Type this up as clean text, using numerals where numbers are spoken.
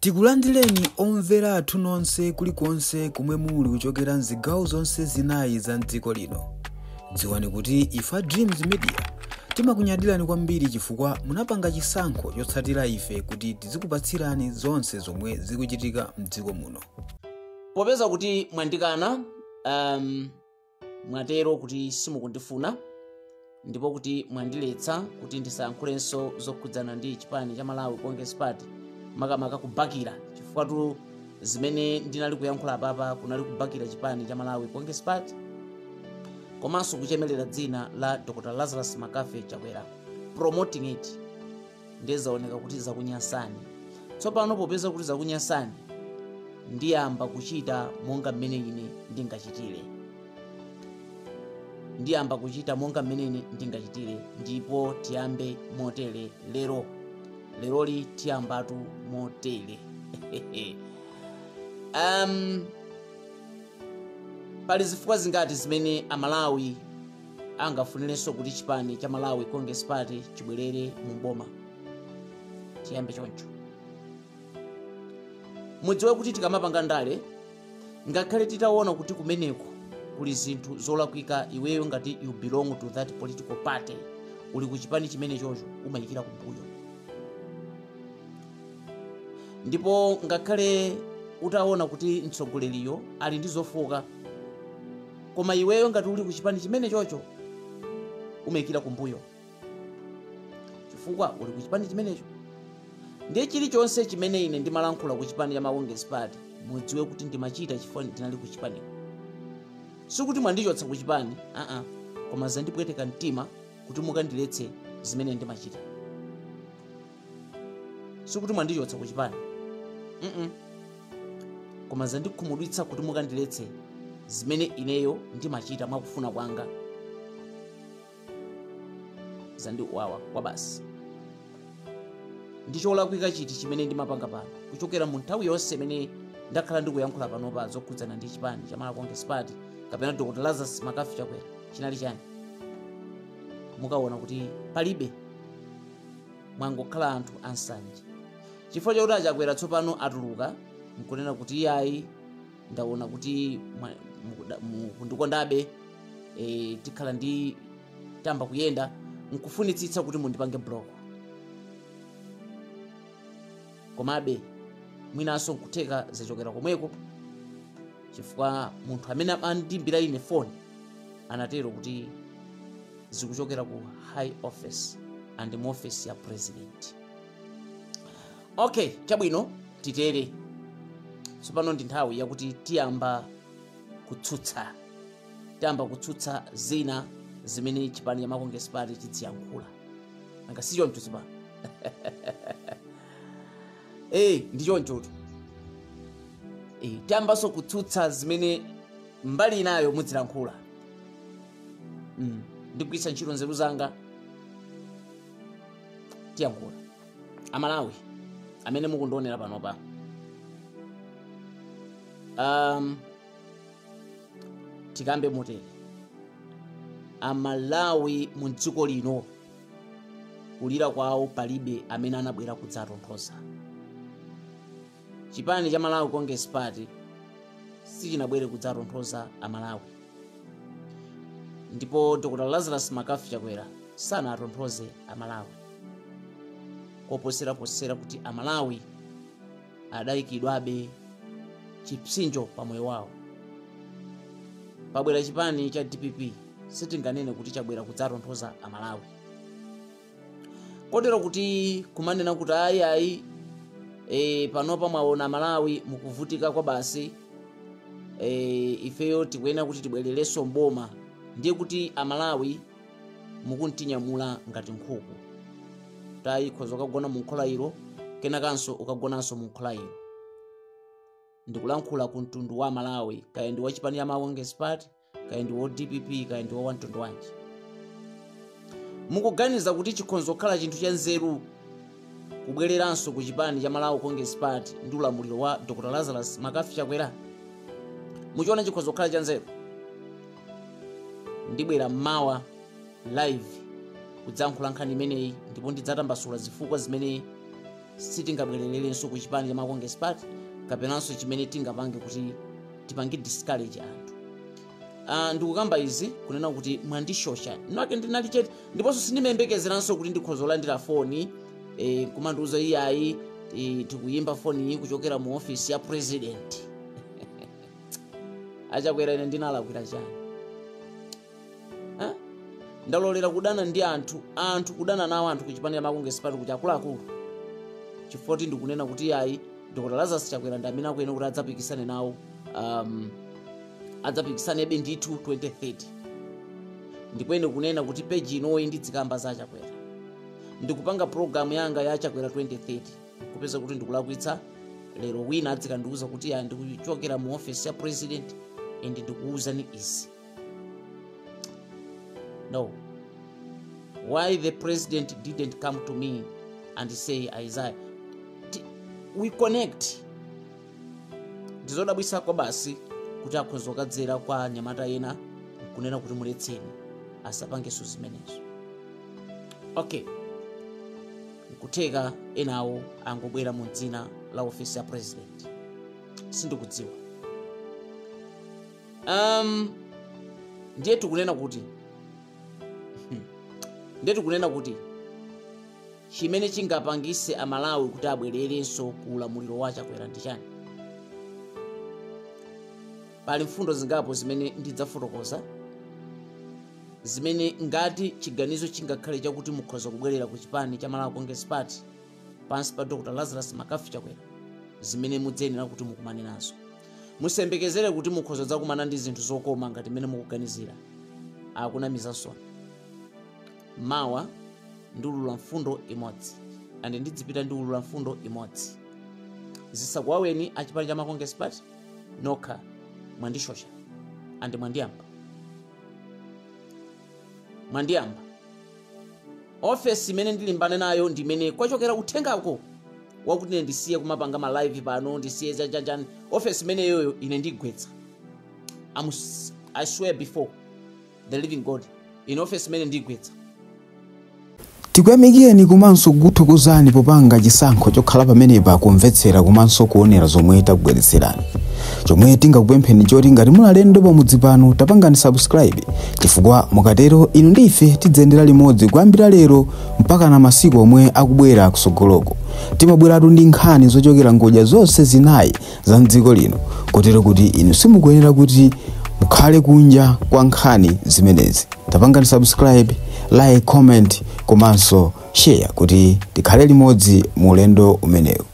Tikulandireni omvera athu nonse kulikonse kumwe muli kuchokera mzigawo zonse zinayi za mdziko lino. Dziwani kuti ifa Dreams Media timakunyadirani kwambiri chifukwa munapanga chisankho chotsatira ife kuti tizikupatsirani zonse zomwe zikuchitika mdziko muno. Popeza kuti mwandikana mwatero kuti simukundifuna ndipo kuti mwandiletsa kuti ndisayankhulenso zokhudzana ndi chipani cha Malawi Congress Party makamaka kubakira chifukwa zimene ndinali kuyankhula papa kunali kubakira chipani cha Malawi Congress Party komanso kuchemelera dzina la Dr. Lazarus Makafe Chakwera promoting it ndezaoneka kuti zakunyasani. Tsopano popeza kuti zakunyasani ndiyamba kuchita monga mmene ine ndingachitire. Ndipo tiyambe motere leroli tiyambatu motere. Pali zifukwa zingati zimene Amalawi angafunirenso kuti chipani cha Malawi Congress Party chibwerere mu boma. Tiyambe choncho. Mudziwe kuti tikamapanga ndale ngakhale titaona kuti kumeneko kuli zinthu zolakwika, iweyo ngati you belong to that political party uli ku chipani chimene chocho umayikira kumbuyo. Ndipo ngakhale utaona kuti mtsogoleriyo ali ndi zofoka, koma iweyo ngati uli ku chipani chimene chocho umayikira kumbuyo chifukwa uli ku chipani chimenecho. Ndiye chilichonse chimene ine ndimalankhula ku chipani cha Congress Party mudziwe kuti ndimachita chifukwa ndinali ku chipani. Sikuti mwandichotsa ku chipani, koma zandipweteka mtima kuti mukandiletse zimene ndimachita. Sikuti mwandichotsa ku chipani, koma zandikhumudwitsa kuti mukandiletse zimene ineyo ndimachita mwakufuna kwanga. Zandiwawa kwa basi. Ndicholakwika chiti chimene ndimapanga pano kuchokera mu nthawi yonse imene ndakhala ndikuyankhula pano pa zokhudzana ndi chipani cha Malawi Congress Party kapena Dr. Lazarus Makafe Chakwera chinali chani. Mukaona kuti palibe, mwangokhala anthu ansanje. Chifukwa chakuti achakwera tsopano atuluka nkunena kuti iyayi ndaona kuti mundikondabe, tikhala ndi tamba kuyenda nkufunitsitsa kuti mundipange block. Komabe mwinanso nkutheka zachokera komweko chifukwa munthu amene andimbira ine phone anatero kuti zikuchokera ku high office and mu office ya president. Okay, chabwino titere. Tsopano ndi nthawi yakuti tiyamba kutsutsa zina zimene chipani cha Congress Party chidziyankhula. Nanga si choncho tsopano. Ndi choncho. Tiyambanso kutsutsa zimene mbali inayo mudzilankhula. Ndigwiritsa ntchito nzeru zanga tiyankhula. Amalawi amene mukundionera panopa, tikambe motere. Amalawi mu dziko lino kulira kwawo palibe amene anabwera kudzatonthoza. Chipani cha Malawi Congress Party sichinabwere kudzatonthoza Amalawi. Ndipo Dr. Lazarus Makafe Chakwera sanatonthoze Amalawi. Koposera kuti Amalawi adayikidwabe chipsinjo pamoyo wawo. Pabwera chipani cha DPP sitinganene kuti chabwera kudzatonthoza Amalawi. Kotero kuti kumanena kuti ayi panopa mwaona Amalawi mukuvutika kwa basi, ifeyo tikuyenera kuti tibwererenso mboma, ndiye kuti Amalawi mukuntinyamula ngati nkhuku. Tayi khoza ukagona mu nkholayiro kenakanso ukagonanso mu nkholayiro. Ndikulankhula ku mtundu wa Malawi, kaya ndi wa chipani cha Congress Party, kaya ndi wa DPP, kaya ndi wa mtundu wanji. Mukuganiza kuti chikhonzo khala chinthu cha nzeru kubwereranso ku chipani cha Malawi Congress Party ndi ulamuliro wa Dr. Lazarus Makafe Chakwera? Muchiona chikhonzo khala cha nzeru? Ndibwera mawa live kudzayankhula nkhani imeneyi ndipo ndidzatambasula zifukwa zimene sitingabwerererenso ku chipani cha Congress Party kapenanso chimene tingapange kuti tipange discourage anthu. Ndikukamba izi kunena kuti mwandishosha nwake ndinali chete ndiponso sindimembekezeranso kuti ndikhoza kulandira foni kumandiuza iyayi tikuyimba foni iyi kuchokera mu office ya president. Achakwera ine ndinalakwira chani? Ndalolera kudana ndi anthu kudana nawo anthu ku chipani cha Congress Party kuti akuluakulu chifukwa ndikunena kuti iyayi Dr. Lazarus Chakwera ndi amene akuyenera kuti adzapikisane nawo adzapikisane ndithu 2030. Ndikuyenera kunena kuti peji inoyi ndizikamba za Chakwera ndikupanga program yanga ya Chakwera 2030 kupeza kuti ndikulakwitsa lero wina adzikandiuza kuti ya ndikuchokera mu office ya president and ndikuuzani izi. No, why the president didn't come to me and say Isaiah we connect. Ndizodabwisa kwa basi kuti akhoza kukadzera kwa nyamata ena kunena kuti muletseni asapangeso zimenezo. Okay, nkuteka enawo angobwera mu dzina la office ya president sindikudziwa. Ndiye tikunena kuti chimene chingapangise amalawi kuti abwererenso ku ulamuliro wa Chakwera ndi chani? Pali mfundo zingapo zimene ndidzafotokoza zimene ngati chiganizo chingakhale chakuti mukhoza kubwerera ku chipani cha Malawi Congress Party pansi pa Dr. Lazarus Makafi Chakwera zimene mudzenera kuti mukumane nazo. Musembekeze kuti mukhoza dzakumana ndi zinthu zokoma ngati mene mukuganizira. Akunamiza soni. Mawa ndulula mfundo imodzi ande ndidzipita ndulula mfundo imodzi. Zisakuwaweni achipani cha Congress Party nokha mwandishosha ande mwandiyamba. Office imene ndilimbane nayo ndimene kwachokera kuthengako wakuti ndisiye kumapanga ma live pano ndisiye chachachani. Office imene yoyo ine ndigwetsa. I swear before the living God in office imene ndigwetsa. Tikuyamikeni komanso kukuthokozani popanga chisankho chokhala pamenepa kumvetsera komanso kuonera zomwe takubweretserani. Chomwe tingakupempheni choti ngati munalendo pamudzi pano tapangani subscribe chifukwa mukatero inu ndife tidzendera limodzi kuyambira lero mpaka na masiku omwe akubwera kusogoloko. Timabweratu ndi nkhani zochokera ngodya zonse zinayi za mdziko lino kotero kuti inu simukuyenera kuti mukhale kunja kwa nkhani zimenezi. Tapangani subscribe, like, comment komanso share kuti tikhale limodzi mu ulendo umenewu.